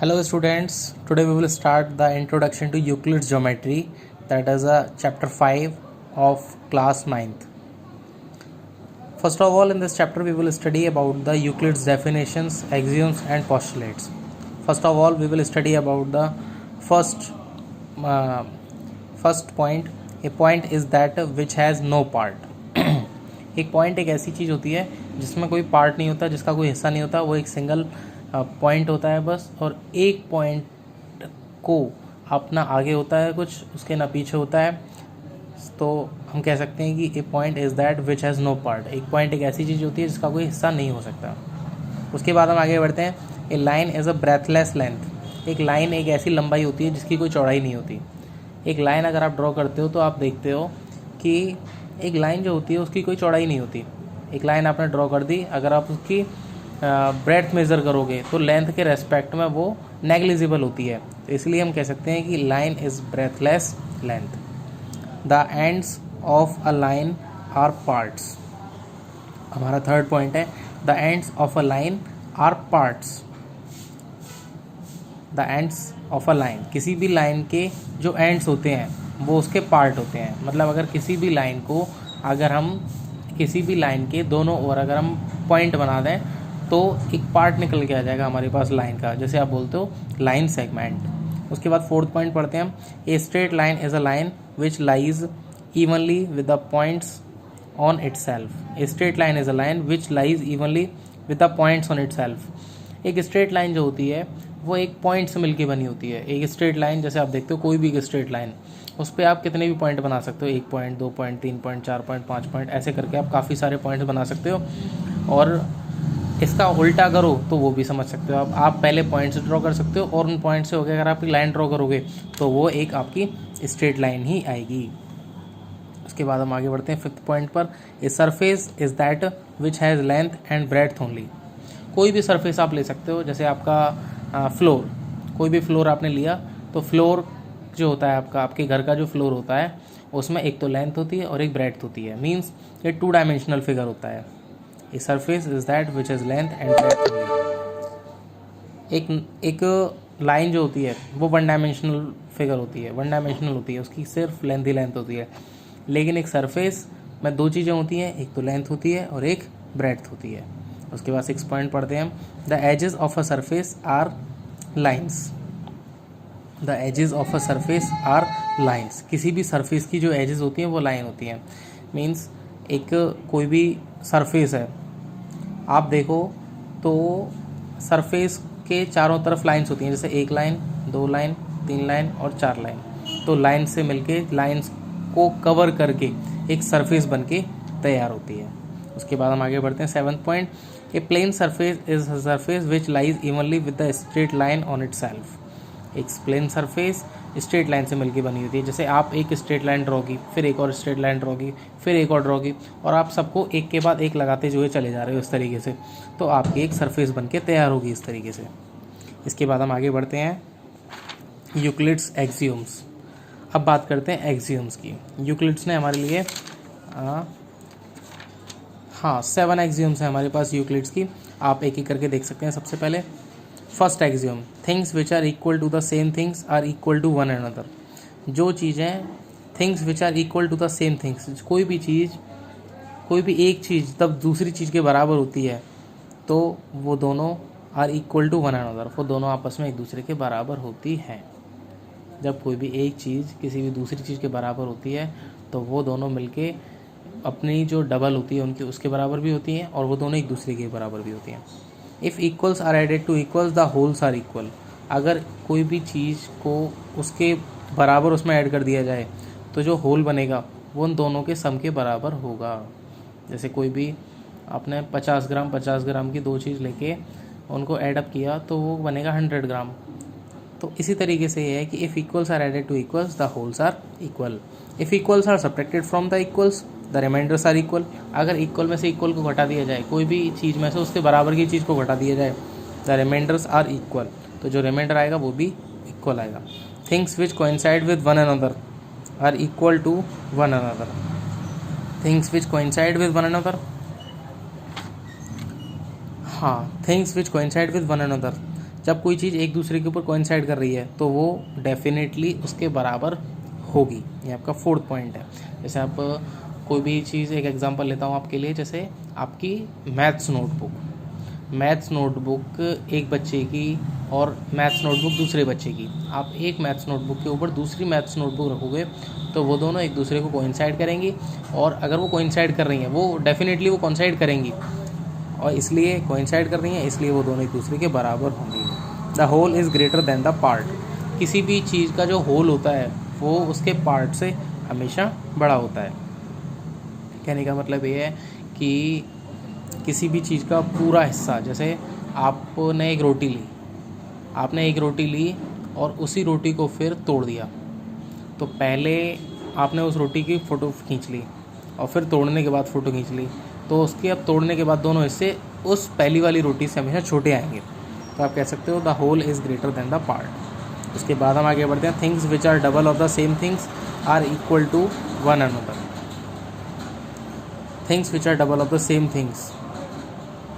Hello students, today we will start the introduction to Euclid's geometry, that is chapter 5 of class 9th. First of all, in this chapter we will study about the Euclid's definitions, axioms and postulates. First of all, we will study about the first point. A point is that which has no part. एक पॉइंट एक ऐसी चीज़ होती है जिसमें कोई part नहीं होता, जिसका कोई हिस्सा नहीं होता, वो एक सिंगल पॉइंट होता है बस, और एक पॉइंट को अपना आगे होता है कुछ, उसके ना पीछे होता है। तो हम कह सकते हैं कि a point is that which has no part. एक पॉइंट एक ऐसी चीज़ होती है जिसका कोई हिस्सा नहीं हो सकता। उसके बाद हम आगे बढ़ते हैं। A line is a breadthless length. एक लाइन एक ऐसी लंबाई होती है जिसकी कोई चौड़ाई नहीं होती। एक लाइन अगर आप ड्रॉ करते हो तो आप देखते हो कि एक लाइन जो होती है उसकी कोई चौड़ाई नहीं होती। एक लाइन आपने ड्रॉ कर दी, अगर आप उसकी ब्रेथ मेज़र करोगे तो लेंथ के रेस्पेक्ट में वो नेग्लिजिबल होती है। तो इसलिए हम कह सकते हैं कि line is breathless length. The ends of a line are parts. हमारा थर्ड पॉइंट है, the ends of a line are parts. The ends of a line, किसी भी लाइन के जो एंड्स होते हैं वो उसके पार्ट होते हैं। मतलब अगर किसी भी लाइन को, अगर हम किसी भी लाइन के दोनों ओर अगर हम पॉइंट बना दें तो एक पार्ट निकल के आ जाएगा हमारे पास लाइन का, जैसे आप बोलते हो लाइन सेगमेंट। उसके बाद फोर्थ पॉइंट पढ़ते हैं हम। ए straight line is a line which lies evenly with the points on it self. A straight line is a line which lies evenly with the points on itself. एक straight line जो होती है वो एक point से मिलके बनी होती है। एक स्ट्रेट लाइन, जैसे आप देखते हो कोई भी एक स्ट्रेट लाइन, उस पर आप कितने भी पॉइंट बना सकते हो, 1 point, 2 point, 3 point, 4 point, 5 point, ऐसे करके आप काफ़ी सारे पॉइंट्स बना सकते हो। और इसका उल्टा करो तो वो भी समझ सकते हो आप पहले पॉइंट्स ड्रॉ कर सकते हो और उन पॉइंट से होकर अगर आप लाइन ड्रॉ करोगे तो वो एक आपकी स्ट्रेट लाइन ही आएगी। उसके बाद हम आगे बढ़ते हैं फिफ्थ पॉइंट पर। A surface is that which has length and breadth only. कोई भी सरफेस आप ले सकते हो, जैसे आपका फ्लोर, कोई भी फ्लोर आपने लिया तो फ्लोर जो होता है आपका, आपके घर का जो फ्लोर होता है उसमें एक तो लेंथ होती है और एक ब्रेड्थ होती है। मीन्स ये 2 डायमेंशनल फिगर होता है। A surface is that which is length and breadth only. एक लाइन जो होती है वो 1 डायमेंशनल फिगर होती है, 1 डायमेंशनल होती है, उसकी सिर्फ लेंथ ही लेंथ होती है। लेकिन एक सरफेस में 2 चीज़ें होती हैं, एक तो लेंथ होती है और एक ब्रेड्थ होती है। उसके बाद 6 पॉइंट पढ़ते हैं हम। The edges of a surface are lines. The edges of a surface are lines. किसी भी सरफेस की जो एजेस होती हैं वो लाइन होती हैं। मीन्स एक कोई भी सरफेस है, आप देखो तो सरफेस के चारों तरफ लाइन्स होती हैं, जैसे 1 लाइन, 2 लाइन, 3 लाइन और 4 लाइन। तो लाइन से मिलके लाइन्स को कवर करके एक सरफेस बन के तैयार होती है। उसके बाद हम आगे बढ़ते हैं 7th point. A plane surface is a surface which lies evenly with the straight line on itself. एक प्लेन सरफेस स्ट्रेट लाइन से मिलकर बनी होती है। जैसे आप एक स्ट्रेट लाइन ड्रॉ की, फिर एक और स्ट्रेट लाइन ड्रॉ की, फिर एक और ड्रॉ की, और आप सबको एक के बाद एक लगाते हुए चले जा रहे हो इस तरीके से, तो आपकी एक सरफेस बन के तैयार होगी इस तरीके से। इसके बाद हम आगे बढ़ते हैं यूक्लिड्स एक्सियोम्स। अब बात करते हैं एक्सियोम्स की। यूक्लिड्स ने हमारे लिए 7 एक्सियोम्स हैं हमारे पास यूक्लिड्स की। आप एक एक करके देख सकते हैं। सबसे पहले first axiom, things which are equal to the same things are equal to one another. जो चीज़ें, things which are equal to the same things, कोई भी चीज़, कोई भी एक चीज़ तब दूसरी चीज़ के बराबर होती है तो वो दोनों are equal to one another, वो दोनों आपस में एक दूसरे के बराबर होती हैं। जब कोई भी एक चीज़ किसी भी दूसरी चीज़ के बराबर होती है तो वो दोनों मिलके अपनी जो डबल होती है उनकी उसके बराबर भी होती हैं और वो दोनों एक दूसरे के बराबर भी होती हैं। If equals are added to equals the wholes are equal. अगर कोई भी चीज़ को उसके बराबर उसमें ऐड कर दिया जाए तो जो होल बनेगा वो उन दोनों के सम के बराबर होगा। जैसे कोई भी आपने 50 ग्राम की 2 चीज़ लेके उनको ऐडअप किया तो वो बनेगा 100 ग्राम। तो इसी तरीके से ये है कि if equals are added to equals the wholes are equal. If equals are subtracted from the equals the remainders are equal. अगर इक्वल में से इक्वल को घटा दिया जाए, कोई भी चीज़ में से उसके बराबर की चीज़ को घटा दिया जाए, द रिमाइंडर्स आर इक्वल, तो जो रिमाइंडर आएगा वो भी इक्वल आएगा। Things which coincide with one another are equal to one another. Things which coincide with one another, things which coincide with one another. जब कोई चीज़ एक दूसरे के ऊपर कोइंसाइड कर रही है तो वो डेफिनेटली उसके बराबर होगी। ये आपका फोर्थ पॉइंट है। जैसे आप कोई भी चीज़, एक एग्जांपल लेता हूँ आपके लिए, जैसे आपकी मैथ्स नोटबुक एक बच्चे की और मैथ्स नोटबुक दूसरे बच्चे की। आप एक मैथ्स नोटबुक के ऊपर दूसरी मैथ्स नोटबुक रखोगे तो वो दोनों एक दूसरे को कोइंसाइड करेंगी, और अगर वो कोइंसाइड कर रही हैं, वो डेफिनेटली वो कोइंसाइड करेंगी, और इसलिए कोइंसाइड कर रही हैं, इसलिए वो दोनों एक दूसरे के बराबर होंगी। The whole is greater than the part. किसी भी चीज़ का जो होल होता है वो उसके पार्ट से हमेशा बड़ा होता है। कहने का मतलब ये है कि किसी भी चीज़ का पूरा हिस्सा, जैसे आपने एक रोटी ली और उसी रोटी को फिर तोड़ दिया, तो पहले आपने उस रोटी की फ़ोटो खींच ली और फिर तोड़ने के बाद फ़ोटो खींच ली, तो उसके अब तोड़ने के बाद दोनों हिस्से उस पहली वाली रोटी से हमेशा छोटे आएंगे। तो आप कह सकते हो the whole is greater than the part. उसके बाद हम आगे बढ़ते हैं। Things which are double of the same things are equal to one another. Things which are double of the same things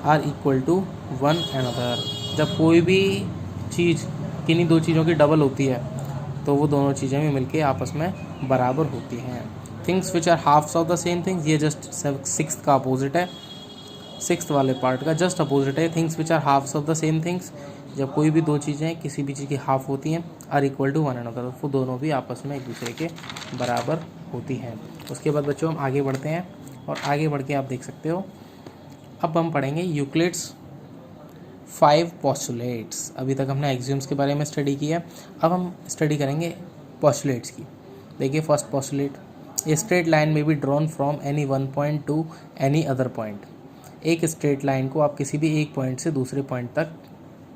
are equal to one another. जब कोई भी चीज़ किन्हीं दो चीज़ों की डबल होती है तो वो दोनों चीज़ें भी मिलके आपस में बराबर होती हैं। Things which are halves of the same things, ये जस्ट सिक्स्थ का अपोजिट है, सिक्स्थ वाले पार्ट का जस्ट अपोजिट है। Things which are halves of the same things, जब कोई भी दो चीज़ें किसी भी चीज़ की हाफ होती हैं, are equal to one another, वो दोनों भी आपस में एक दूसरे के बराबर होती हैं। उसके बाद बच्चों हम आगे बढ़ते हैं, और आगे बढ़ के आप देख सकते हो अब हम पढ़ेंगे यूक्लिड्स 5 पोस्टुलेट्स। अभी तक हमने एक्सियम्स के बारे में स्टडी किया है, अब हम स्टडी करेंगे पोस्टुलेट्स की। देखिए first postulate, a straight line may be drawn from any one point to any other point. एक स्ट्रेट लाइन को आप किसी भी एक पॉइंट से दूसरे पॉइंट तक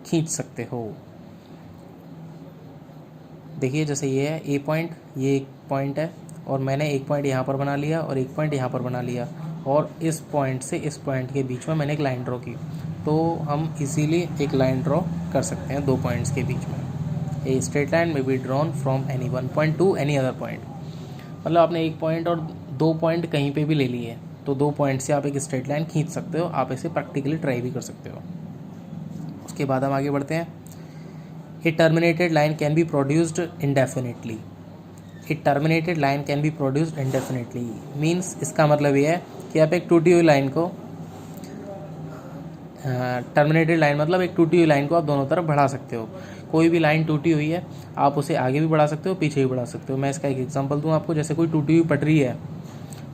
खींच सकते हो। देखिए जैसे ये है ए पॉइंट, ये एक पॉइंट है, और मैंने एक पॉइंट यहाँ पर बना लिया और एक पॉइंट यहाँ पर बना लिया, और इस पॉइंट से इस पॉइंट के बीच में मैंने एक लाइन ड्रॉ की, तो हम इजीली एक लाइन ड्रॉ कर सकते हैं दो पॉइंट्स के बीच में। ए straight line may be drawn from any one point to any other point, मतलब आपने एक पॉइंट और दो पॉइंट कहीं पे भी ले लिए, तो दो पॉइंट से आप एक स्ट्रेट लाइन खींच सकते हो। आप इसे प्रैक्टिकली ट्राई भी कर सकते हो। उसके बाद हम आगे बढ़ते हैं। A terminated line can be produced indefinitely. A terminated line can be produced indefinitely means, इसका मतलब ये है कि आप एक टूटी हुई लाइन को, टर्मिनेटेड लाइन मतलब एक टूटी हुई लाइन को आप दोनों तरफ बढ़ा सकते हो। कोई भी लाइन टूटी हुई है, आप उसे आगे भी बढ़ा सकते हो, पीछे भी बढ़ा सकते हो। मैं इसका एक एग्जांपल दूं आपको, जैसे कोई टूटी हुई पटरी है,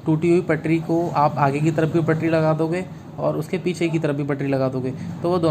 टूटी हुई पटरी को आप आगे की तरफ भी पटरी लगा दोगे और उसके पीछे की तरफ भी पटरी लगा दोगे, तो वो दोनों